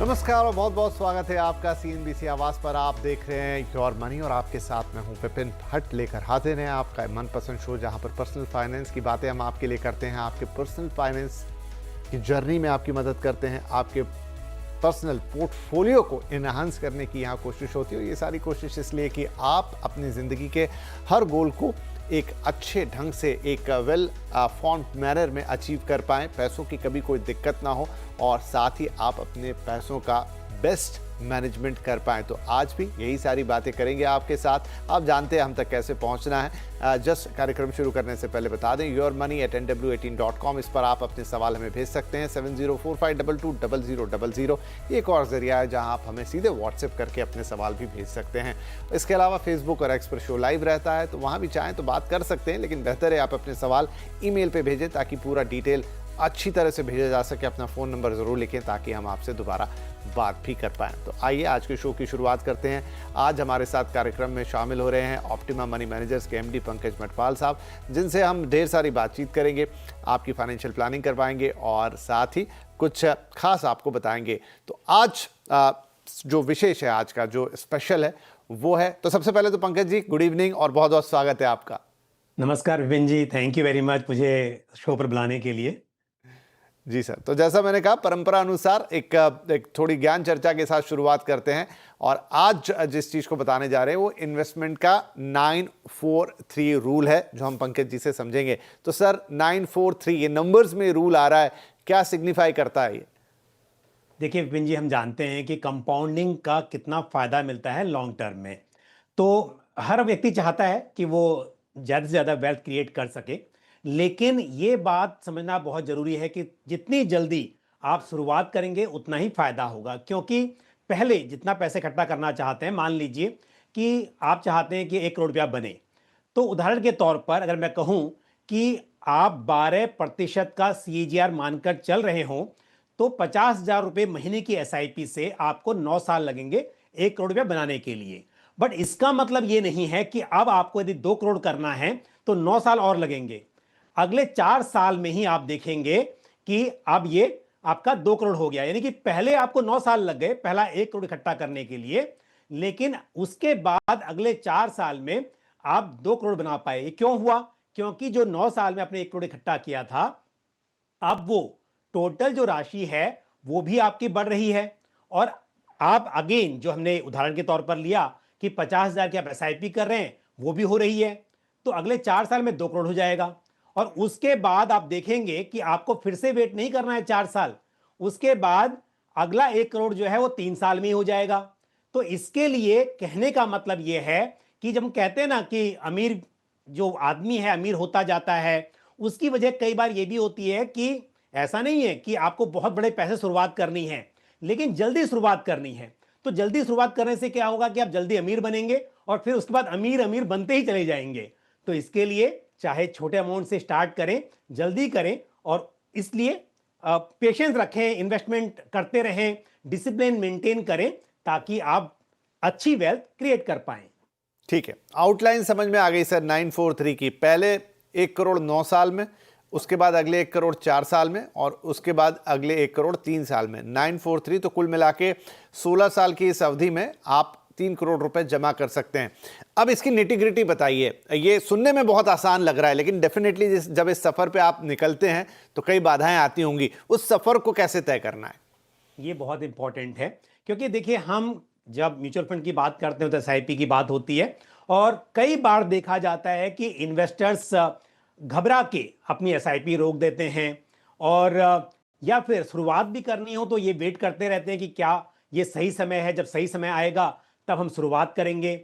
नमस्कार और बहुत बहुत स्वागत है आपका CNBC आवाज पर। आप देख रहे हैं योर मनी और आपके साथ मैं हूं विपिन भट्ट लेकर हाजिर हैं आपका मनपसंद शो, जहां पर पर्सनल फाइनेंस की बातें हम आपके लिए करते हैं। आपके पर्सनल फाइनेंस की जर्नी में आपकी मदद करते हैं, आपके पर्सनल पोर्टफोलियो को इनहांस करने की यहाँ कोशिश होती है। और ये सारी कोशिश इसलिए कि आप अपनी ज़िंदगी के हर गोल को एक अच्छे ढंग से, एक वेल फॉर्म्ड मैनर में अचीव कर पाएँ, पैसों की कभी कोई दिक्कत ना हो और साथ ही आप अपने पैसों का बेस्ट मैनेजमेंट कर पाएँ। तो आज भी यही सारी बातें करेंगे आपके साथ। आप जानते हैं हम तक कैसे पहुंचना है। जस्ट कार्यक्रम शुरू करने से पहले बता दें, yourmoney@nw18.com, इस पर आप अपने सवाल हमें भेज सकते हैं। 7045220000 ये एक और जरिया है जहां आप हमें सीधे व्हाट्सएप करके अपने सवाल भी भेज सकते हैं। इसके अलावा फेसबुक और एक्स पर शो लाइव रहता है, तो वहां भी चाहें तो बात कर सकते हैं, लेकिन बेहतर है आप अपने सवाल ईमेल पे भेजें ताकि पूरा डिटेल अच्छी तरह से भेजा जा सके। अपना फ़ोन नंबर ज़रूर लिखें ताकि हम आपसे दोबारा बात भी कर पाएँ। तो आइए आज के शो की शुरुआत करते हैं। आज हमारे साथ कार्यक्रम में शामिल हो रहे हैं ऑप्टिमा मनी मैनेजर्स के MD पंकज मटवाल साहब, जिनसे हम ढेर सारी बातचीत करेंगे, आपकी फाइनेंशियल प्लानिंग करवाएंगे और साथ ही कुछ खास आपको बताएंगे। तो आज जो विशेष है, आज का जो स्पेशल है वो है, तो सबसे पहले तो पंकज जी गुड इवनिंग और बहुत बहुत स्वागत है आपका। नमस्कार विपिन जी, थैंक यू वेरी मच मुझे शो पर बुलाने के लिए। जी सर, तो जैसा मैंने कहा परंपरा अनुसार एक थोड़ी ज्ञान चर्चा के साथ शुरुआत करते हैं। और आज जिस चीज़ को बताने जा रहे हैं वो इन्वेस्टमेंट का 943 रूल है, जो हम पंकज जी से समझेंगे। तो सर 943 ये नंबर्स में रूल आ रहा है, क्या सिग्निफाई करता है ये? देखिए विपिन जी, हम जानते हैं कि कंपाउंडिंग का कितना फ़ायदा मिलता है लॉन्ग टर्म में। तो हर व्यक्ति चाहता है कि वो ज़्यादा से ज़्यादा वेल्थ क्रिएट कर सके, लेकिन ये बात समझना बहुत ज़रूरी है कि जितनी जल्दी आप शुरुआत करेंगे उतना ही फ़ायदा होगा। क्योंकि पहले जितना पैसे इकट्ठा करना चाहते हैं, मान लीजिए कि आप चाहते हैं कि 1 करोड़ रुपया बने, तो उदाहरण के तौर पर अगर मैं कहूं कि आप 12% का CAGR मानकर चल रहे हों, तो 50,000 रुपये महीने की SIP से आपको 9 साल लगेंगे 1 करोड़ रुपया बनाने के लिए। बट इसका मतलब ये नहीं है कि अब आपको यदि 2 करोड़ करना है तो 9 साल और लगेंगे। अगले 4 साल में ही आप देखेंगे कि अब ये आपका 2 करोड़ हो गया। यानी कि पहले आपको 9 साल लग गए पहला 1 करोड़ इकट्ठा करने के लिए, लेकिन उसके बाद अगले 4 साल में आप 2 करोड़ बना पाए। क्यों हुआ? क्योंकि जो 9 साल में आपने 1 करोड़ इकट्ठा किया था, अब वो टोटल जो राशि है वो भी आपकी बढ़ रही है। और आप अगेन जो हमने उदाहरण के तौर पर लिया कि 50,000 की आप SIP कर रहे हैं, वो भी हो रही है, तो अगले 4 साल में 2 करोड़ हो जाएगा। और उसके बाद आप देखेंगे कि आपको फिर से वेट नहीं करना है 4 साल, उसके बाद अगला 1 करोड़ जो है वो 3 साल में ही हो जाएगा। तो इसके लिए कहने का मतलब ये है कि जब हम कहते हैं ना कि अमीर जो आदमी है अमीर होता जाता है, उसकी वजह कई बार ये भी होती है कि ऐसा नहीं है कि आपको बहुत बड़े पैसे शुरुआत करनी है, लेकिन जल्दी शुरुआत करनी है। तो जल्दी शुरुआत करने से क्या होगा कि आप जल्दी अमीर बनेंगे और फिर उसके बाद अमीर अमीर बनते ही चले जाएंगे। तो इसके लिए चाहे छोटे अमाउंट से स्टार्ट करें, जल्दी करें और इसलिए पेशेंस रखें, इन्वेस्टमेंट करते रहें, डिसिप्लिन मेंटेन करें ताकि आप अच्छी वेल्थ क्रिएट कर पाएं। ठीक है, आउटलाइन समझ में आ गई सर 943 की। पहले 1 करोड़ 9 साल में, उसके बाद अगले 1 करोड़ 4 साल में और उसके बाद अगले 1 करोड़ 3 साल में। 943 तो कुल मिला के 16 साल की इस अवधि में आप 3 करोड़ रुपए जमा कर सकते हैं। अब इसकी निटी-ग्रिटी बताइए। ये सुनने में बहुत आसान लग रहा है, लेकिन डेफिनेटली जब इस सफ़र पे आप निकलते हैं तो कई बाधाएं आती होंगी। उस सफ़र को कैसे तय करना है? ये बहुत इंपॉर्टेंट है, क्योंकि देखिए हम जब म्यूचुअल फंड की बात करते हैं तो SIP की बात होती है और कई बार देखा जाता है कि इन्वेस्टर्स घबरा के अपनी SIP रोक देते हैं और या फिर शुरुआत भी करनी हो तो ये वेट करते रहते हैं कि क्या ये सही समय है, जब सही समय आएगा तब हम शुरुआत करेंगे।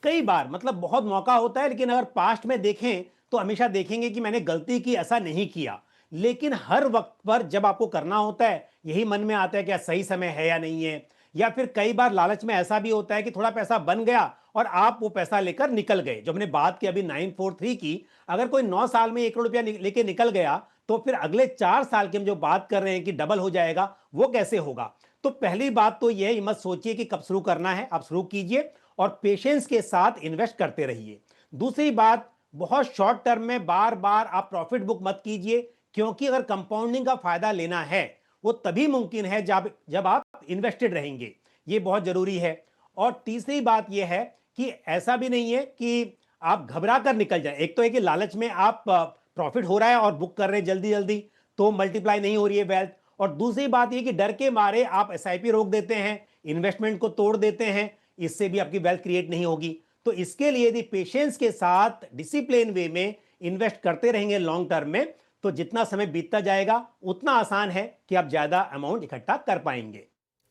कई बार मतलब बहुत मौका होता है, लेकिन अगर पास्ट में देखें तो हमेशा देखेंगे कि मैंने गलती की, ऐसा नहीं किया। लेकिन हर वक्त पर जब आपको करना होता है यही मन में आता है क्या सही समय है या नहीं है। या फिर कई बार लालच में ऐसा भी होता है कि थोड़ा पैसा बन गया और आप वो पैसा लेकर निकल गए। जो हमने बात की अभी 943 की, अगर कोई 9 साल में 1 करोड़ रुपया लेके निकल गया तो फिर अगले 4 साल की हम जो बात कर रहे हैं कि डबल हो जाएगा, वो कैसे होगा? तो पहली बात तो यह मत सोचिए कि कब शुरू करना है, आप शुरू कीजिए और पेशेंस के साथ इन्वेस्ट करते रहिए। दूसरी बात, बहुत शॉर्ट टर्म में बार बार आप प्रॉफिट बुक मत कीजिए, क्योंकि अगर कंपाउंडिंग का फायदा लेना है वो तभी मुमकिन है जब जब आप इन्वेस्टेड रहेंगे। ये बहुत जरूरी है। और तीसरी बात यह है कि ऐसा भी नहीं है कि आप घबरा कर निकल जाए। एक तो है कि लालच में आप प्रॉफिट हो रहा है और बुक कर रहे हैं जल्दी जल्दी, तो मल्टीप्लाई नहीं हो रही है वेल्थ। और दूसरी बात यह कि डर के मारे आप एसआईपी रोक देते हैं, इन्वेस्टमेंट को तोड़ देते हैं, इससे भी आपकी वेल्थ क्रिएट नहीं होगी। तो इसके लिए यदि पेशेंस के साथ डिसिप्लिन वे में इन्वेस्ट करते रहेंगे लॉन्ग टर्म में, तो जितना समय बीतता जाएगा उतना आसान है कि आप ज्यादा अमाउंट इकट्ठा कर पाएंगे।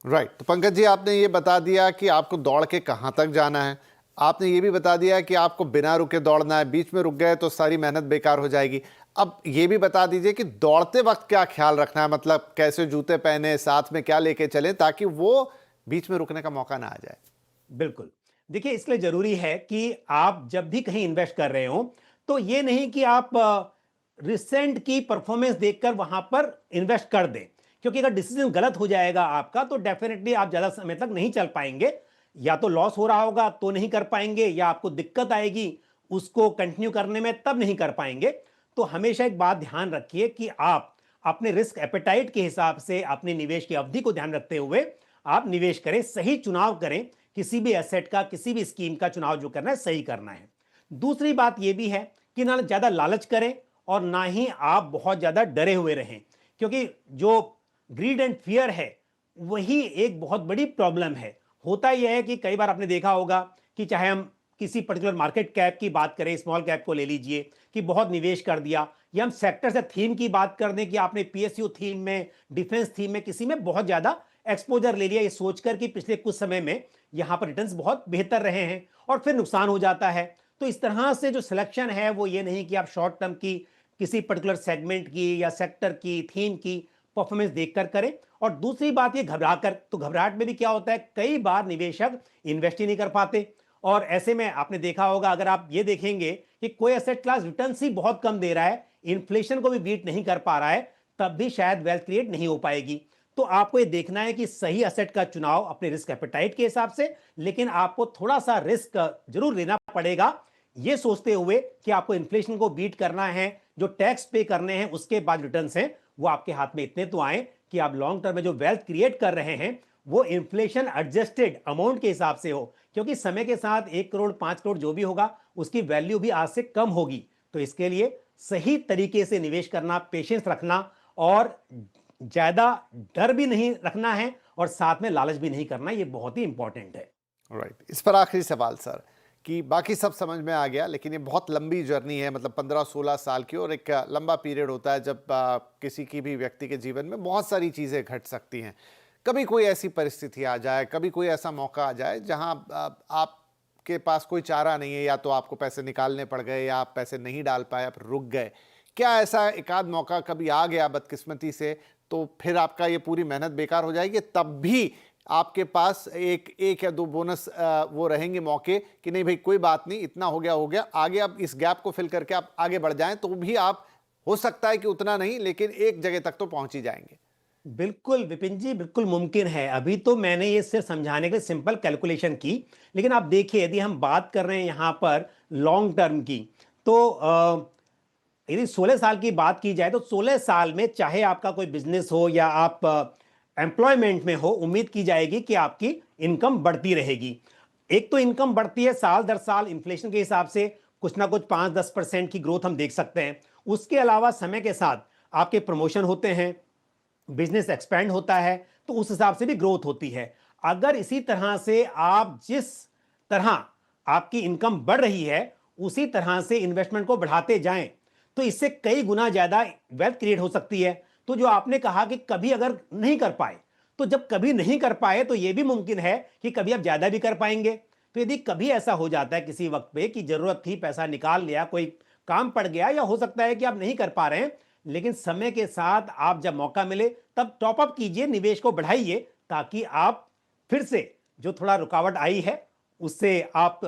राइट। तो पंकज जी, आपने ये बता दिया कि आपको दौड़ के कहाँ तक जाना है, आपने ये भी बता दिया कि आपको बिना रुके दौड़ना है, बीच में रुक गए तो सारी मेहनत बेकार हो जाएगी। अब ये भी बता दीजिए कि दौड़ते वक्त क्या ख्याल रखना है, मतलब कैसे जूते पहने, साथ में क्या लेके चलें ताकि वो बीच में रुकने का मौका ना आ जाए। बिल्कुल। देखिए, इसलिए जरूरी है कि आप जब भी कहीं इन्वेस्ट कर रहे हो तो ये नहीं कि आप रिसेंट की परफॉर्मेंस देखकर वहां पर इन्वेस्ट कर दें, क्योंकि अगर डिसीजन गलत हो जाएगा आपका तो डेफिनेटली आप ज्यादा समय तक नहीं चल पाएंगे। या तो लॉस हो रहा होगा तो नहीं कर पाएंगे, या आपको दिक्कत आएगी उसको कंटिन्यू करने में, तब नहीं कर पाएंगे। तो हमेशा एक बात ध्यान रखिए कि आप अपने रिस्क एपेटाइट के हिसाब से अपने निवेश की अवधि को ध्यान रखते हुए आप निवेश करें, सही चुनाव करें। किसी भी एसेट का, किसी भी स्कीम का चुनाव जो करना है सही करना है। दूसरी बात यह भी है कि ना ज्यादा लालच करें और ना ही आप बहुत ज्यादा डरे हुए रहें, क्योंकि जो ग्रीड एंड फियर है वही एक बहुत बड़ी प्रॉब्लम है। होता यह है कि कई बार आपने देखा होगा कि चाहे हम किसी पर्टिकुलर मार्केट कैप की बात करें, स्मॉल कैप को ले लीजिए कि बहुत निवेश कर दिया, या हम सेक्टर से थीम की बात कर दें कि आपने पीएसयू थीम में, डिफेंस थीम में, किसी में बहुत ज्यादा एक्सपोजर ले लिया, ये सोचकर कि पिछले कुछ समय में यहां पर रिटर्न्स बहुत बेहतर रहे हैं, और फिर नुकसान हो जाता है। तो इस तरह से जो सिलेक्शन है वो ये नहीं कि आप शॉर्ट टर्म की किसी पर्टिकुलर सेगमेंट की या सेक्टर की, थीम की परफॉर्मेंस देखकर करें। और दूसरी बात ये घबरा कर, तो घबराहट में भी क्या होता है, कई बार निवेशक इन्वेस्ट ही नहीं कर पाते। और ऐसे में आपने देखा होगा, अगर आप ये देखेंगे कि कोई एसेट क्लास रिटर्न्स ही बहुत कम दे रहा है, इन्फ्लेशन को भी बीट नहीं कर पा रहा है, तब भी शायद वेल्थ क्रिएट नहीं हो पाएगी। तो आपको ये देखना है कि सही एसेट का चुनाव अपने रिस्क एपेटाइट के हिसाब से, लेकिन आपको थोड़ा सा रिस्क जरूर लेना पड़ेगा, ये सोचते हुए कि आपको इन्फ्लेशन को बीट करना है, जो टैक्स पे करने हैं उसके बाद रिटर्न्स हैं वो आपके हाथ में इतने तो आए कि आप लॉन्ग टर्म में जो वेल्थ क्रिएट कर रहे हैं वो इन्फ्लेशन एडजस्टेड अमाउंट के हिसाब से हो, क्योंकि समय के साथ 1 करोड़ 5 करोड़ जो भी होगा उसकी वैल्यू भी आज से कम होगी। तो इसके लिए सही तरीके से निवेश करना, पेशेंस रखना, और ज्यादा डर भी नहीं रखना है और साथ में लालच भी नहीं करना, ये बहुत ही इंपॉर्टेंट है। राइट। इस पर आखिरी सवाल सर, कि बाकी सब समझ में आ गया, लेकिन ये बहुत लंबी जर्नी है, मतलब 15-16 साल की, और एक लंबा पीरियड होता है जब किसी की भी व्यक्ति के जीवन में बहुत सारी चीज़ें घट सकती हैं। कभी कोई ऐसी परिस्थिति आ जाए, कभी कोई ऐसा मौका आ जाए जहां आपके पास कोई चारा नहीं है, या तो आपको पैसे निकालने पड़ गए, या आप पैसे नहीं डाल पाए, आप रुक गए। क्या ऐसा एक आध मौका कभी आ गया बदकिस्मती से, तो फिर आपका ये पूरी मेहनत बेकार हो जाएगी, तब भी आपके पास एक या दो बोनस वो रहेंगे मौके कि नहीं भाई कोई बात नहीं, इतना हो गया, आगे अब इस गैप को फिल करके आप आगे बढ़ जाएं, तो भी आप, हो सकता है कि उतना नहीं, लेकिन एक जगह तक तो पहुंच ही जाएंगे। बिल्कुल विपिन जी, बिल्कुल मुमकिन है। अभी तो मैंने ये सिर्फ समझाने के लिए सिंपल कैलकुलेशन की, लेकिन आप देखिए यदि हम बात कर रहे हैं यहां पर लॉन्ग टर्म की, तो यदि 16 साल की बात की जाए तो 16 साल में चाहे आपका कोई बिजनेस हो या आप एम्प्लॉयमेंट में हो, उम्मीद की जाएगी कि आपकी इनकम बढ़ती रहेगी। एक तो इनकम बढ़ती है साल दर साल, इन्फ्लेशन के हिसाब से कुछ ना कुछ 5-10% की ग्रोथ हम देख सकते हैं। उसके अलावा समय के साथ आपके प्रमोशन होते हैं, बिजनेस एक्सपेंड होता है, तो उस हिसाब से भी ग्रोथ होती है। अगर इसी तरह से आप जिस तरह आपकी इनकम बढ़ रही है उसी तरह से इन्वेस्टमेंट को बढ़ाते जाएं, तो इससे कई गुना ज्यादा वेल्थ क्रिएट हो सकती है। तो जो आपने कहा कि कभी अगर नहीं कर पाए, तो जब कभी नहीं कर पाए तो यह भी मुमकिन है कि कभी आप ज्यादा भी कर पाएंगे। तो यदि कभी ऐसा हो जाता है किसी वक्त पे कि जरूरत थी, पैसा निकाल लिया, कोई काम पड़ गया, या हो सकता है कि आप नहीं कर पा रहे हैं, लेकिन समय के साथ आप जब मौका मिले तब टॉप अप कीजिए, निवेश को बढ़ाइए, ताकि आप फिर से जो थोड़ा रुकावट आई है उससे आप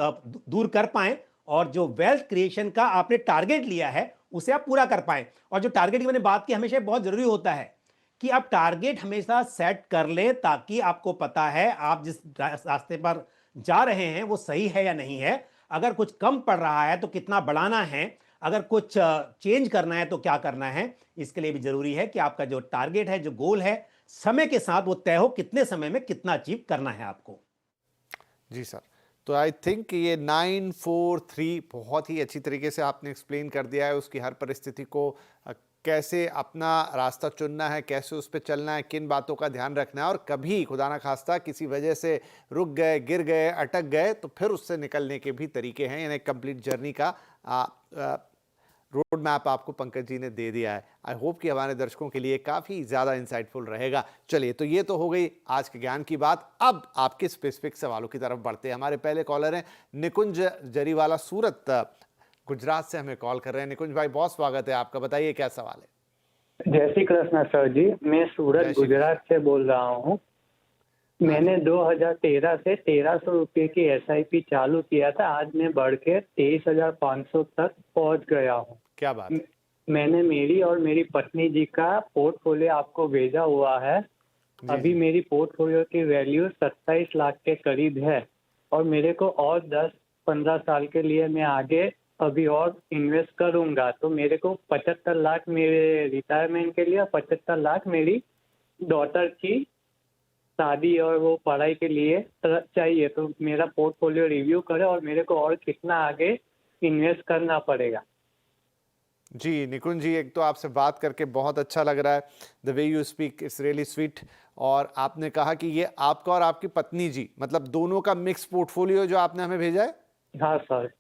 दूर कर पाएं, और जो वेल्थ क्रिएशन का आपने टारगेट लिया है उसे आप पूरा कर पाएं। और जो टारगेट की मैंने बात की, हमेशा बहुत जरूरी होता है कि आप टारगेट हमेशा सेट कर लें, ताकि आपको पता है आप जिस रास्ते पर जा रहे हैं वो सही है या नहीं है। अगर कुछ कम पड़ रहा है तो कितना बढ़ाना है, अगर कुछ चेंज करना है तो क्या करना है। इसके लिए भी जरूरी है कि आपका जो टारगेट है, जो गोल है, समय के साथ वो तय हो कितने समय में कितना अचीव करना है आपको। जी सर, तो आई थिंक ये 943 बहुत ही अच्छी तरीके से आपने एक्सप्लेन कर दिया है, उसकी हर परिस्थिति को कैसे अपना रास्ता चुनना है, कैसे उस पे चलना है, किन बातों का ध्यान रखना है, और कभी खुदा ना खास्ता किसी वजह से रुक गए, गिर गए, अटक गए तो फिर उससे निकलने के भी तरीके हैं। यानी कंप्लीट जर्नी का रोड मैप आपको पंकज जी ने दे दिया है। आई होप कि हमारे दर्शकों के लिए काफ़ी ज़्यादा इंसाइटफुल रहेगा। चलिए, तो ये तो हो गई आज के ज्ञान की बात। अब आपके स्पेसिफिक सवालों की तरफ बढ़ते हैं। हमारे पहले कॉलर हैं निकुंज जरीवाला, सूरत गुजरात से हमें कॉल कर रहे हैं। निकुंज भाई, बहुत स्वागत है आपका, बताइए क्या सवाल है। जय श्री कृष्ण सर जी, मैं सूरत गुजरात से बोल रहा हूँ। मैंने 2013 से 1300 रुपये की SIP चालू किया था। आज मैं बढ़ के 23,500 तक पहुँच गया हूँ। क्या बात है। मैंने मेरी और मेरी पत्नी जी का पोर्टफोलियो आपको भेजा हुआ है। अभी मेरी पोर्टफोलियो की वैल्यू 27 लाख के करीब है और मेरे को और 10-15 साल के लिए मैं आगे अभी और इन्वेस्ट करूंगा। तो मेरे को 75 लाख मेरे रिटायरमेंट के लिए, 75 लाख मेरी डॉटर की शादी और वो पढ़ाई के लिए चाहिए। तो मेरा पोर्टफोलियो रिव्यू करे और मेरे को और कितना आगे इन्वेस्ट करना पड़ेगा। जी निकुंज जी, एक तो आपसे बात करके बहुत अच्छा लग रहा है। The way you speak it's really sweet. और आपने कहा कि ये आपका और आपकी पत्नी जी, मतलब दोनों का मिक्स पोर्टफोलियो जो आपने हमें भेजा है। हाँ सर।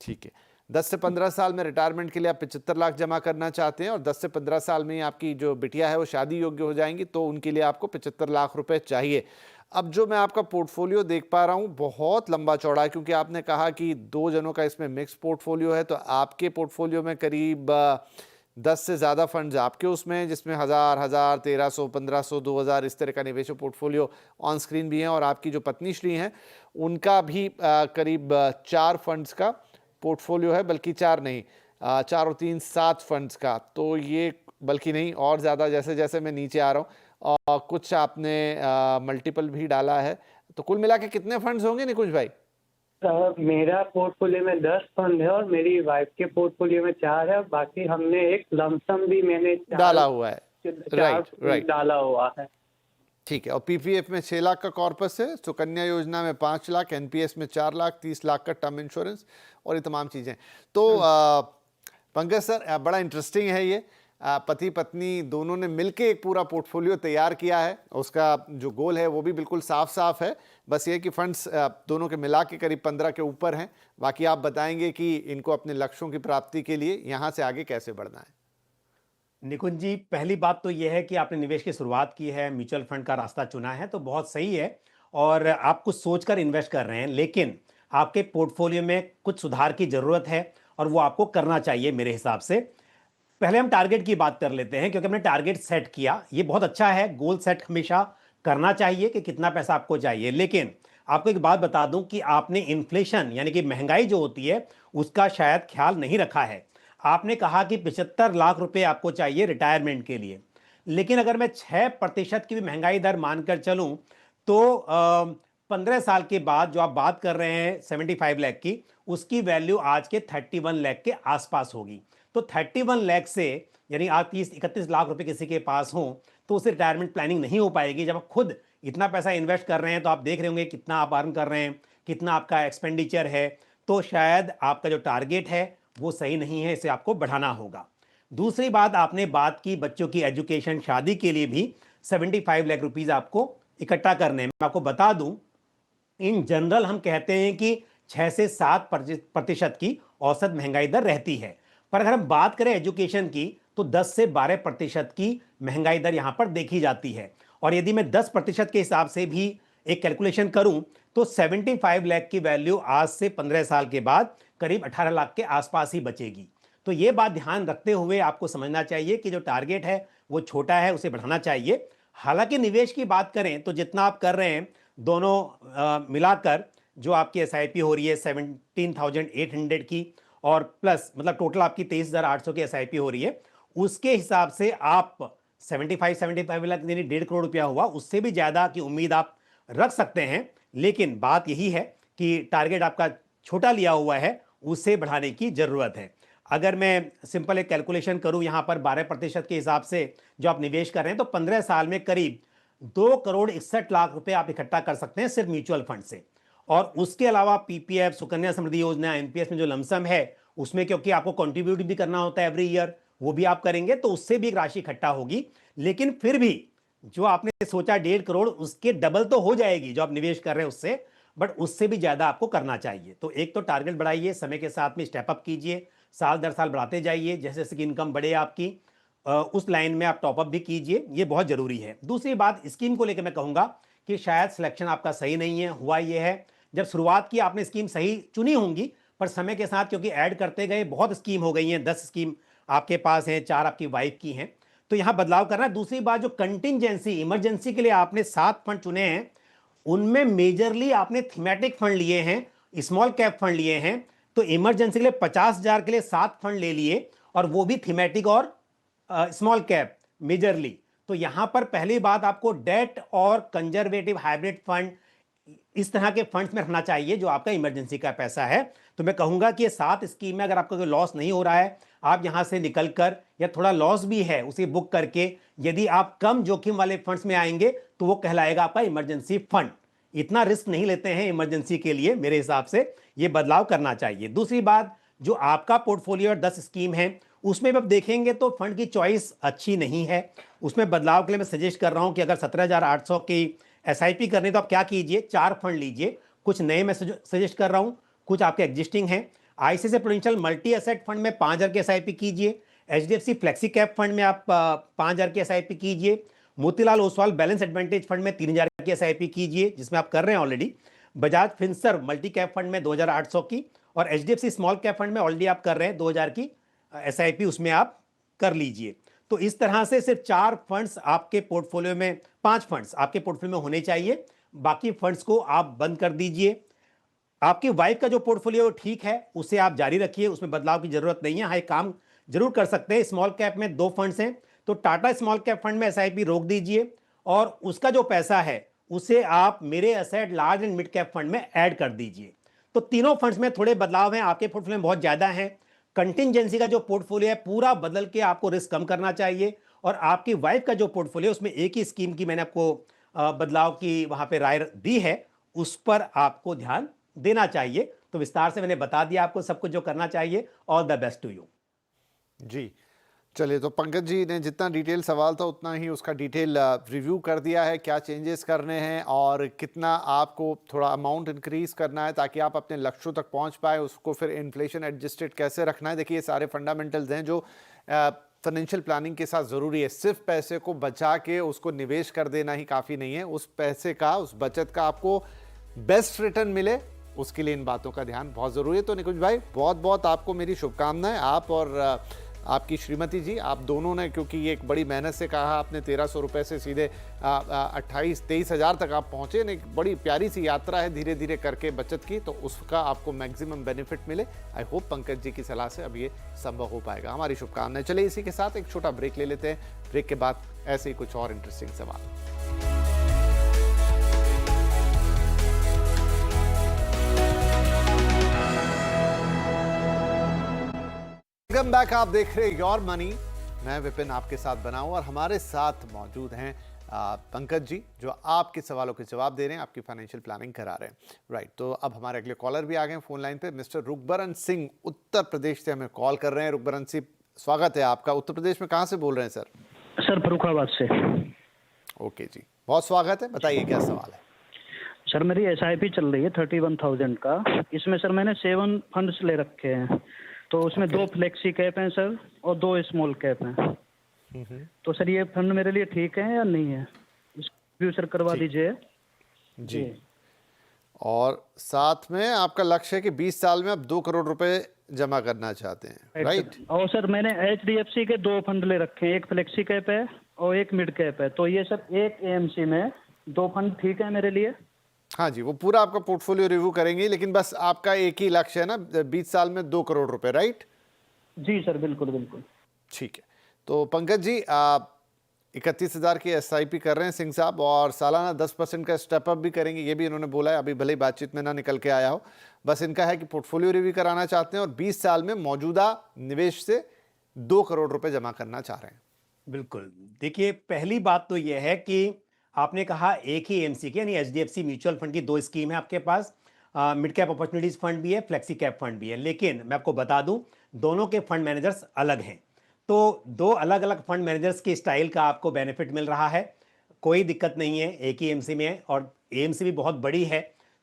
ठीक है। 10 से 15 साल में रिटायरमेंट के लिए आप 75 लाख जमा करना चाहते हैं और 10 से 15 साल में ही आपकी जो बिटिया है वो शादी योग्य हो जाएंगी, तो उनके लिए आपको 75 लाख रुपए चाहिए। अब जो मैं आपका पोर्टफोलियो देख पा रहा हूँ बहुत लंबा चौड़ा है, क्योंकि आपने कहा कि 2 जनों का इसमें मिक्स पोर्टफोलियो है, तो आपके पोर्टफोलियो में करीब 10 से ज़्यादा फंड्स आपके उसमें हैं, जिसमें 1000, 1300, 1500, 2000 इस तरह का निवेश पोर्टफोलियो ऑन स्क्रीन भी हैं। और आपकी जो पत्नी श्री हैं उनका भी करीब 4 फंड्स का पोर्टफोलियो है, बल्कि 4 नहीं, 4 और 3 7 फंड्स का। तो ये बल्कि नहीं और ज़्यादा, जैसे जैसे मैं नीचे आ रहा हूँ, और कुछ आपने मल्टीपल भी डाला है। तो कुल मिला के कितने फंड्स होंगे निकुंज भाई? मेरा पोर्टफोलियो में 10 फंड है और मेरी वाइफ के पोर्टफोलियो में 4 है। बाकी हमने एक लमसम भी मैंने डाला हुआ है। राइट डाला हुआ है। ठीक है। और PPF में 6 लाख का कॉर्पस है, सुकन्या योजना में 5 लाख, NPS में 4 लाख, 30 लाख का टर्म इंश्योरेंस और ये तमाम चीज़ें। तो पंकज सर, बड़ा इंटरेस्टिंग है ये। पति पत्नी दोनों ने मिलके एक पूरा पोर्टफोलियो तैयार किया है। उसका जो गोल है वो भी बिल्कुल साफ साफ है। बस ये कि फंड्स दोनों के मिला के करीब 15 के ऊपर हैं। बाकी आप बताएंगे कि इनको अपने लक्ष्यों की प्राप्ति के लिए यहाँ से आगे कैसे बढ़ना है। निकुंज जी, पहली बात तो यह है कि आपने निवेश की शुरुआत की है, म्यूचुअल फंड का रास्ता चुना है, तो बहुत सही है और आप कुछ सोचकर इन्वेस्ट कर रहे हैं। लेकिन आपके पोर्टफोलियो में कुछ सुधार की जरूरत है और वो आपको करना चाहिए मेरे हिसाब से। पहले हम टारगेट की बात कर लेते हैं, क्योंकि हमने टारगेट सेट किया, ये बहुत अच्छा है। गोल सेट हमेशा करना चाहिए कि कितना पैसा आपको चाहिए। लेकिन आपको एक बात बता दूं कि आपने इन्फ्लेशन यानी कि महंगाई जो होती है उसका शायद ख्याल नहीं रखा है। आपने कहा कि 75 लाख रुपए आपको चाहिए रिटायरमेंट के लिए, लेकिन अगर मैं 6% की भी महंगाई दर मानकर चलूं तो 15 साल के बाद जो आप बात कर रहे हैं 75 लाख की, उसकी वैल्यू आज के 31 लाख के आसपास होगी। तो 31 लाख से यानी आप 30-31 लाख रुपए किसी के पास हो तो उसे रिटायरमेंट प्लानिंग नहीं हो पाएगी। जब आप खुद इतना पैसा इन्वेस्ट कर रहे हैं तो आप देख रहे होंगे कितना आप अर्न कर रहे हैं, कितना आपका एक्सपेंडिचर है, तो शायद आपका जो टारगेट है वो सही नहीं है, इसे आपको बढ़ाना होगा। दूसरी बात, आपने बात की बच्चों की एजुकेशन, शादी के लिए भी 75 लाख रुपीज आपको इकट्ठा करने हैं। मैं आपको बता दूं, इन जनरल हम कहते हैं कि 6 से 7% की औसत महंगाई दर रहती है। पर अगर हम बात करें एजुकेशन की तो 10 से 12% की महंगाई दर यहां पर देखी जाती है। और यदि मैं 10% के हिसाब से भी एक कैलकुलेशन करूं तो 75 लाख की वैल्यू आज से 15 साल के बाद करीब 18 लाख के आसपास ही बचेगी। तो यह बात ध्यान रखते हुए आपको समझना चाहिए कि जो टारगेट है वो छोटा है, उसे बढ़ाना चाहिए। हालांकि निवेश की बात करें तो जितना आप कर रहे हैं दोनों मिलाकर जो आपकी SIP हो रही है 17,800 की और प्लस मतलब टोटल आपकी 23,800 की SIP हो रही है, उसके हिसाब से आप 75 लाख यानी 1.5 करोड़ रुपया हुआ, उससे भी ज्यादा की उम्मीद आप रख सकते हैं। लेकिन बात यही है कि टारगेट आपका छोटा लिया हुआ है, उसे बढ़ाने की जरूरत है। अगर मैं सिंपल एक कैलकुलेशन करूं यहाँ पर 12% के हिसाब से जो आप निवेश कर रहे हैं, तो 15 साल में करीब 2,61,00,000 रुपए आप इकट्ठा कर सकते हैं सिर्फ म्यूचुअल फंड से। और उसके अलावा पीपीएफ, सुकन्या समृद्धि योजना, एनपीएस में जो लमसम है उसमें क्योंकि आपको कंट्रीब्यूट भी करना होता है एवरी ईयर, वो भी आप करेंगे तो उससे भी एक राशि इकट्ठा होगी। लेकिन फिर भी जो आपने सोचा 1.5 करोड़, उसके डबल तो हो जाएगी जो आप निवेश कर रहे हैं उससे, बट उससे भी ज्यादा आपको करना चाहिए। तो एक तो टारगेट बढ़ाइए, समय के साथ में स्टेप अप कीजिए, साल दर साल बढ़ाते जाइए, जैसे जैसे कि इनकम बढ़े आपकी उस लाइन में आप टॉपअप भी कीजिए, ये बहुत जरूरी है। दूसरी बात, स्कीम को लेकर मैं कहूंगा कि शायद सिलेक्शन आपका सही नहीं है। हुआ ये है, जब शुरुआत की आपने स्कीम सही चुनी होंगी, पर समय के साथ क्योंकि ऐड करते गए बहुत स्कीम हो गई हैं, 10 स्कीम आपके पास हैं, 4 आपकी वाइफ की हैं, तो यहां बदलाव करना है। दूसरी बात, जो कंटिंजेंसी इमरजेंसी के लिए आपने 7 फंड चुने हैं, उनमें मेजरली आपने थीमेटिक फंड लिए हैं, स्मॉल कैप फंड लिए हैं। तो इमरजेंसी के लिए 50,000 के लिए 7 फंड ले लिए, और वो भी थीमेटिक और स्मॉल कैप मेजरली। तो यहां पर पहली बात, आपको डेट और कंजर्वेटिव हाइब्रिड फंड इस तरह के फंड्स में रखना चाहिए जो आपका इमरजेंसी का पैसा है। तो मैं कहूंगा कि ये 7 स्कीम में अगर आपका कोई लॉस नहीं हो रहा है, आप यहां से निकलकर, या थोड़ा लॉस भी है उसे बुक करके, यदि आप कम जोखिम वाले फंड्स में आएंगे तो वो कहलाएगा आपका इमरजेंसी फंड। इतना रिस्क नहीं लेते हैं इमरजेंसी के लिए, मेरे हिसाब से ये बदलाव करना चाहिए। दूसरी बात, जो आपका पोर्टफोलियो 10 स्कीम है उसमें अब देखेंगे तो फंड की चॉइस अच्छी नहीं है। उसमें बदलाव के लिए मैं सजेस्ट कर रहा हूं कि अगर 17,800 की एसआईपी करनी तो आप क्या कीजिए, 4 फंड लीजिए। कुछ नए मैं सजेस्ट कर रहा हूं, कुछ आपके एग्जिस्टिंग हैं। ICICI prudential multi asset fund में 5,000 की एसआईपी कीजिए। एचडीएफसी फ्लेक्सी कैप फंड में आप 5,000 की एसआईपी कीजिए। Motilal Oswal balance advantage fund में 3,000 की एसआईपी कीजिए, जिसमें आप कर रहे हैं already. Bajaj Finserv multi cap fund में 2,800 की, और एचडीएफसी स्मॉल कैप फंड में ऑलरेडी आप कर रहे हैं 2,000 की एसआईपी, उसमें आप कर लीजिए। तो इस तरह से सिर्फ 4 फंड्स आपके पोर्टफोलियो में, 5 फंड्स आपके पोर्टफोलियो में होने चाहिए, बाकी फंड्स को आप बंद कर दीजिए। आपकी वाइफ का जो पोर्टफोलियो ठीक है उसे आप जारी रखिए, उसमें बदलाव की जरूरत नहीं है। हाँ, एक काम जरूर कर सकते हैं, स्मॉल कैप में 2 फंड्स हैं, तो टाटा स्मॉल कैप फंड में एसआईपी रोक दीजिए, और उसका जो पैसा है उसे आप मेरे asset large and mid cap fund में ऐड कर दीजिए। तो तीनों फंड्स में थोड़े बदलाव हैं, आपके पोर्टफोलियो में बहुत ज्यादा है। कंटिंजेंसी का जो पोर्टफोलियो है पूरा बदल के आपको रिस्क कम करना चाहिए, और आपकी वाइफ का जो पोर्टफोलियो उसमें एक ही स्कीम की मैंने आपको बदलाव की वहां पे राय दी है, उस पर आपको ध्यान देना चाहिए। तो विस्तार से मैंने बता दिया आपको सब कुछ जो करना चाहिए। All the best to you. जी, चलिए, तो पंकज जी ने जितना डिटेल सवाल था उतना ही उसका डिटेल रिव्यू कर दिया है, क्या चेंजेस करने हैं और कितना आपको थोड़ा अमाउंट इंक्रीज करना है ताकि आप अपने लक्ष्यों तक पहुंच पाए, उसको फिर इन्फ्लेशन एडजस्टेड कैसे रखना है। देखिए, ये सारे फंडामेंटल्स हैं जो फाइनेंशियल प्लानिंग के साथ ज़रूरी है। सिर्फ पैसे को बचा के उसको निवेश कर देना ही काफ़ी नहीं है, उस पैसे का, उस बचत का आपको बेस्ट रिटर्न मिले, उसके लिए इन बातों का ध्यान बहुत ज़रूरी है। तो निकुंज भाई, बहुत बहुत आपको मेरी शुभकामनाएं। आप और आपकी श्रीमती जी, आप दोनों ने, क्योंकि ये एक बड़ी मेहनत से कहा आपने, 1,300 रुपये से सीधे 28-23 हज़ार तक आप पहुँचे। एक बड़ी प्यारी सी यात्रा है धीरे धीरे करके बचत की, तो उसका आपको मैक्सिमम बेनिफिट मिले। आई होप पंकज जी की सलाह से अब ये संभव हो पाएगा। हमारी शुभकामनाएं। चलिए, इसी के साथ एक छोटा ब्रेक ले लेते हैं। ब्रेक के बाद ऐसे ही कुछ और इंटरेस्टिंग सवाल। वेलकम बैक, आप देख रहे हैं योर मनी। मैं विपिन आपके साथ बना हूं, और हमारे साथ मौजूद हैं पंकज जी, जो आपके सवालों के जवाब दे रहे हैं, आपकी फाइनेंशियल प्लानिंग करा रहे हैं। राइट, तो अब हमारे अगले कॉलर भी आ गए फोन लाइन पे। मिस्टर रुकबरन सिंह उत्तर प्रदेश से हमें कॉल कर रहे हैं। रुकबरन सिंह, स्वागत है आपका। उत्तर प्रदेश में कहाँ से बोल रहे हैं सर? सर, फर्रुखाबाद से। ओके जी, बहुत स्वागत है। बताइए क्या सवाल है। सर, मेरी एसआईपी चल रही है 31,000 का। इसमें सर मैंने 7 फंड्स ले रखे हैं, तो उसमें 2 फ्लेक्सी कैप हैं सर, और 2 स्मॉल कैप हैं। तो सर, ये फंड मेरे लिए ठीक है या नहीं है? इसको सर करवा दीजिए। जी। और साथ में आपका लक्ष्य है कि 20 साल में आप 2 करोड़ रुपए जमा करना चाहते हैं, राइट? और सर, मैंने एचडीएफसी के 2 फंड ले रखे हैं, एक फ्लेक्सी कैप है और एक मिड कैप है। तो ये सर एक एएमसी में 2 फंड ठीक है मेरे लिए? हाँ जी, वो पूरा आपका पोर्टफोलियो रिव्यू करेंगे, लेकिन बस आपका एक ही लक्ष्य है ना, 20 साल में 2 करोड़ रुपए, राइट? जी सर, बिल्कुल बिल्कुल। ठीक है। तो पंकज जी, 31,000 की SIP कर रहे हैं सिंह साहब, और सालाना 10% का स्टेप अप भी करेंगे, ये भी इन्होंने बोला है। अभी भले ही बातचीत में ना निकल के आया हो, बस इनका है कि पोर्टफोलियो रिव्यू कराना चाहते हैं और 20 साल में मौजूदा निवेश से 2 करोड़ रुपए जमा करना चाह रहे हैं। बिल्कुल। देखिए, पहली बात तो यह है कि आपने कहा एक ही एएमसी के यानी एचडीएफसी म्यूचुअल फंड की 2 स्कीम है आपके पास। मिड कैप अपॉर्चुनिटीज फंड भी है, फ्लेक्सी कैप फंड भी है, लेकिन मैं आपको बता दूं दोनों के फंड मैनेजर्स अलग हैं। तो 2 अलग-अलग फंड मैनेजर्स के स्टाइल का आपको बेनिफिट मिल रहा है, कोई दिक्कत नहीं है, एक ही एएमसी में है और एएमसी भी बहुत बड़ी है,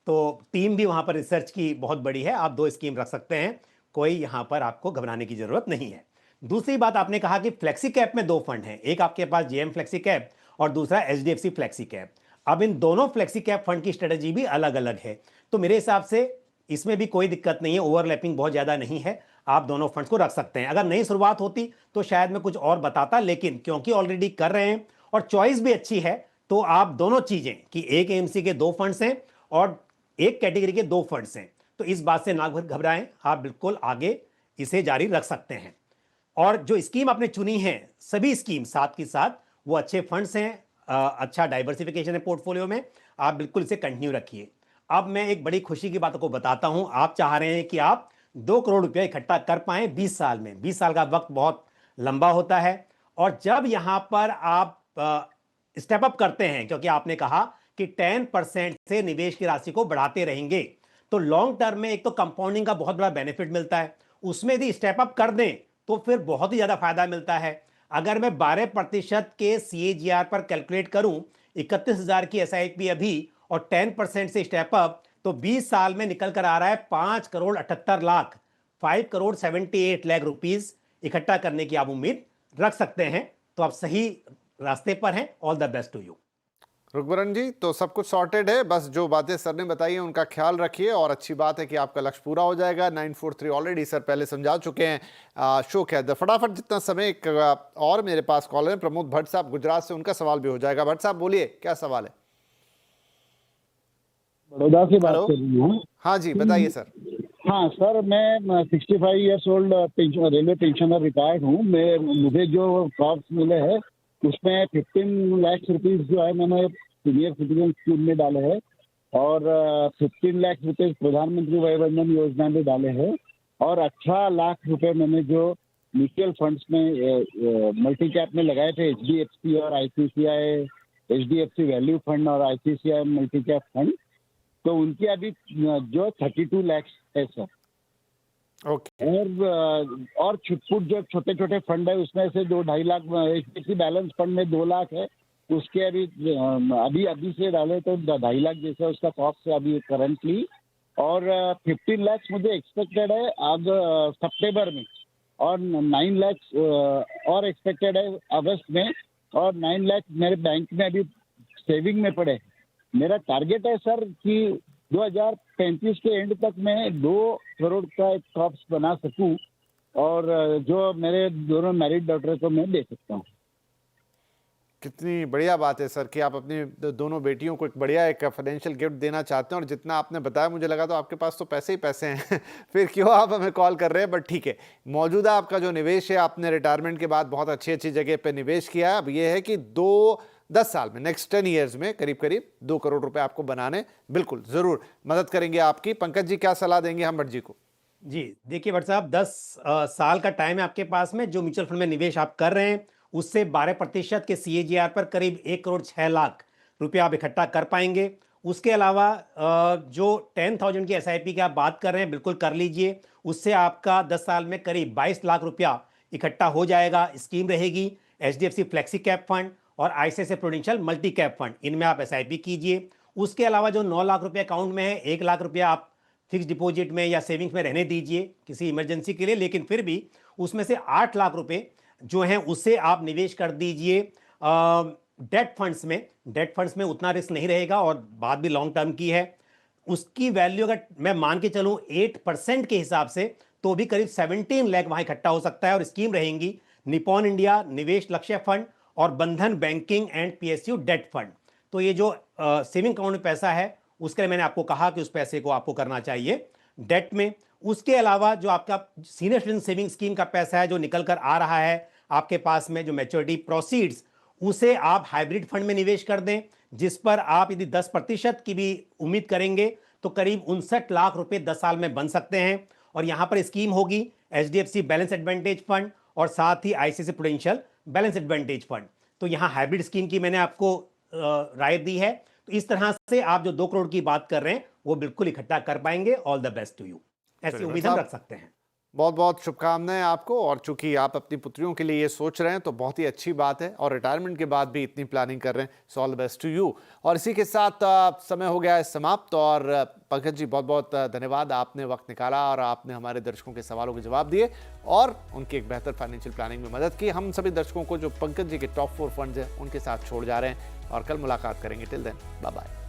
तो टीम भी वहां पर रिसर्च की बहुत बड़ी है। आप 2 स्कीम रख सकते हैं, कोई यहां पर आपको घबराने की जरूरत नहीं है। दूसरी बात, आपने कहा कि फ्लेक्सी कैप में 2 फंड हैं, एक आपके पास जेएम फ्लेक्सी कैप और दूसरा एचडीएफसी फ्लेक्सी कैप। अब इन दोनों फ्लेक्सी कैप फंड की स्ट्रेटजी भी अलग अलग है, तो मेरे हिसाब से इसमें भी कोई दिक्कत नहीं है, ओवरलैपिंग बहुत ज्यादा नहीं है, आप दोनों फंड्स को रख सकते हैं। अगर नई शुरुआत होती तो शायद मैं कुछ और बताता, लेकिन क्योंकि ऑलरेडी कर रहे हैं और चॉइस भी अच्छी है, तो आप दोनों चीजें कि एक एएमसी के 2 फंड्स हैं और एक कैटेगरी के 2 फंड्स हैं, तो इस बात से ना घबराएं, आप बिल्कुल आगे इसे जारी रख सकते हैं। और जो स्कीम आपने चुनी है, सभी स्कीम साथ के साथ वो अच्छे फंड्स हैं, अच्छा डाइवर्सिफिकेशन है पोर्टफोलियो में, आप बिल्कुल इसे कंटिन्यू रखिए। अब मैं एक बड़ी खुशी की बात को बताता हूं, आप चाह रहे हैं कि आप 2 करोड़ रुपया इकट्ठा कर पाए 20 साल में। 20 साल का वक्त बहुत लंबा होता है, और जब यहां पर आप स्टेप अप करते हैं, क्योंकि आपने कहा कि 10% से निवेश की राशि को बढ़ाते रहेंगे, तो लॉन्ग टर्म में एक तो कंपाउंडिंग का बहुत बड़ा बेनिफिट मिलता है, उसमें यदि स्टेप अप कर दें तो फिर बहुत ही ज्यादा फायदा मिलता है। अगर मैं 12% के CAGR पर कैलकुलेट करूं, 31,000 की SIP अभी और 10% से स्टेप अप, तो 20 साल में निकल कर आ रहा है 5 करोड़ 78 लाख, 5 करोड़ 78 लाख रुपीस इकट्ठा करने की आप उम्मीद रख सकते हैं। तो आप सही रास्ते पर हैं। All the best to you. Rukbaran ji, तो सब कुछ सॉर्टेड है, बस जो बातें सर ने बताई हैं उनका ख्याल रखिए, और अच्छी बात है कि आपका लक्ष्य पूरा हो जाएगा। 943 ऑलरेडी सर पहले समझा चुके हैं। शो क्या है, फटाफट जितना समय एक और मेरे पास कॉल है, प्रमोद भट्ट साहब गुजरात से, उनका सवाल भी हो जाएगा। भट्ट साहब बोलिए, क्या सवाल है? बड़ौदा से बात हेलो। कर रही हूँ। हाँ जी, बताइए सर। हाँ सर, मैं 65 years old railway pensioner retired हूँ। मुझे जो जॉब्स मिले हैं उसमें 15 लाख रुपीस जो है मैंने सीनियर सिटीजन स्कीम में डाले हैं, और 15 लाख रुपए प्रधानमंत्री वय वंदन योजना में डाले हैं, और 18 लाख रुपए मैंने जो म्यूचुअल फंड्स में मल्टी कैप में लगाए थे, HDFC और ICICI, HDFC वैल्यू फंड और ICICI मल्टी कैप फंड, तो उनकी अभी जो 32 लाख है सर। ओके। और छुटपुट जो छोटे छोटे फंड है उसमें से 2-2.5 लाख, HDFC बैलेंस फंड में 2 लाख है, उसके अभी से डाले तो 2.5 लाख जैसा उसका कॉस्ट है अभी करंटली, और 15 लाख मुझे एक्सपेक्टेड है अब सितंबर में, और 9 लाख और एक्सपेक्टेड है अगस्त में, और 9 लाख मेरे बैंक में अभी सेविंग में पड़े। मेरा टारगेट है सर कि 2035 के एंड तक मैं 2 करोड़ का एक कॉप्स बना सकूं, और जो मेरे दोनों मैरिड डॉटर को मैं दे सकता हूं। कितनी बढ़िया बात है सर कि आप अपनी दोनों बेटियों को एक बढ़िया एक फाइनेंशियल गिफ्ट देना चाहते हैं, और जितना आपने बताया मुझे लगा तो आपके पास तो पैसे ही पैसे हैं फिर क्यों आप हमें कॉल कर रहे हैं। बट ठीक है, मौजूदा आपका जो निवेश है, आपने रिटायरमेंट के बाद बहुत अच्छी अच्छी जगह पे निवेश किया है। अब ये है कि 10 साल में, नेक्स्ट 10 ईयर्स में करीब करीब 2 करोड़ रुपए आपको बनाने, बिल्कुल जरूर मदद करेंगे आपकी। पंकज जी, क्या सलाह देंगे हम भट्ट जी को? जी देखिए भट्ट साहब, 10 साल का टाइम है आपके पास में। जो म्यूचुअल फंड में निवेश आप कर रहे हैं उससे 12% के CAGR पर करीब 1 करोड़ 6 लाख रुपया आप इकट्ठा कर पाएंगे। उसके अलावा जो 10,000 की SIP की आप बात कर रहे हैं, बिल्कुल कर लीजिए, उससे आपका 10 साल में करीब 22 लाख रुपया इकट्ठा हो जाएगा। स्कीम रहेगी HDFC फ्लेक्सी कैप फंड और ICICI prudential multi cap fund, इनमें आप SIP कीजिए। उसके अलावा जो 9 लाख रुपया अकाउंट में है, 1 लाख रुपया आप फिक्स डिपॉजिट में या सेविंग्स में रहने दीजिए किसी इमरजेंसी के लिए, लेकिन फिर भी उसमें से 8 लाख रुपए जो हैं उससे आप निवेश कर दीजिए डेट फंड्स में। डेट फंड्स में उतना रिस्क नहीं रहेगा और बात भी लॉन्ग टर्म की है। उसकी वैल्यू अगर मैं मान के चलूं 8% के हिसाब से, तो भी करीब 17 लाख वहां इकट्ठा हो सकता है। और स्कीम रहेंगी निपॉन इंडिया निवेश लक्ष्य फंड और Bandhan banking and PSU debt fund. तो ये जो सेविंग अकाउंट में पैसा है उसके लिए मैंने आपको कहा कि उस पैसे को आपको करना चाहिए डेट में। उसके अलावा जो आपका सीनियर सिटीजन सेविंग स्कीम का पैसा है जो निकल कर आ रहा है आपके पास में, जो मैच्योरिटी प्रोसीड्स, उसे आप हाइब्रिड फंड में निवेश कर दें, जिस पर आप यदि 10% की भी उम्मीद करेंगे तो करीब 59 लाख रुपए 10 साल में बन सकते हैं। और यहां पर स्कीम होगी HDFC बैलेंस एडवांटेज फंड और साथ ही ICICI prudential balance advantage fund. तो यहां हाइब्रिड स्कीम की मैंने आपको राय दी है। तो इस तरह से आप जो 2 करोड़ की बात कर रहे हैं वो बिल्कुल इकट्ठा कर पाएंगे। All the best to you, ऐसी उम्मीद हम रख सकते हैं। बहुत बहुत शुभकामनाएं आपको। और चूंकि आप अपनी पुत्रियों के लिए ये सोच रहे हैं तो बहुत ही अच्छी बात है, और रिटायरमेंट के बाद भी इतनी प्लानिंग कर रहे हैं, so all the best to you. और इसी के साथ समय हो गया है समाप्त। और पंकज जी बहुत बहुत धन्यवाद, आपने वक्त निकाला और आपने हमारे दर्शकों के सवालों के जवाब दिए और उनकी एक बेहतर फाइनेंशियल प्लानिंग में मदद की। हम सभी दर्शकों को जो पंकज जी के टॉप 4 फंड्स हैं उनके साथ छोड़ जा रहे हैं और कल मुलाकात करेंगे। Till then bye bye.